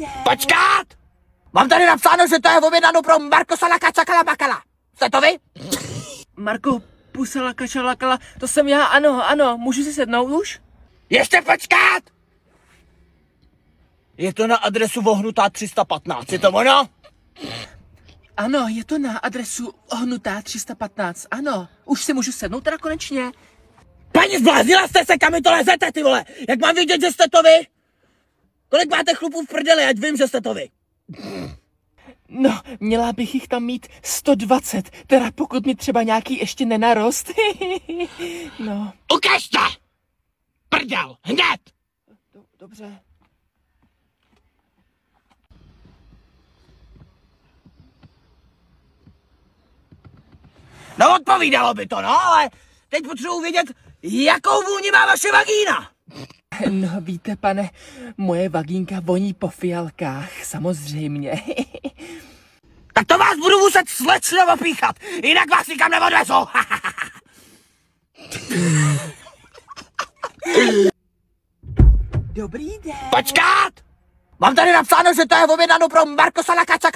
den. Počkat! Mám tady napsáno, že to je objednáno pro Marko Salaka Čakala Bakala. Jste to vy? Marko Pusala Kačalakala, to jsem já, ano, můžu si sednout už? Ještě počkat! Je to na adresu Vohnutá 315, je to ono? Ano, je to na adresu Ohnutá 315, ano. Už si můžu sednout teda konečně? Paní, zbláznila jste se, kam mi to lezete, ty vole? Jak mám vidět, že jste to vy? Kolik máte chlupů v prdeli, ať vím, že jste to vy? No, měla bych jich tam mít 120, teda pokud mi třeba nějaký ještě nenarost. No. Ukažte! Prdel, hned! Dobře. No odpovídalo by to, no, ale teď potřebuji vědět, jakou vůni má vaše vagína. No víte, pane, moje vagínka voní po fialkách, samozřejmě. Tak to vás budu muset slečno opíchat, jinak vás nikam neodvezu. Dobrý den. Počkat! Mám tady napsáno, že to je objednáno pro Marko Salaka Čakala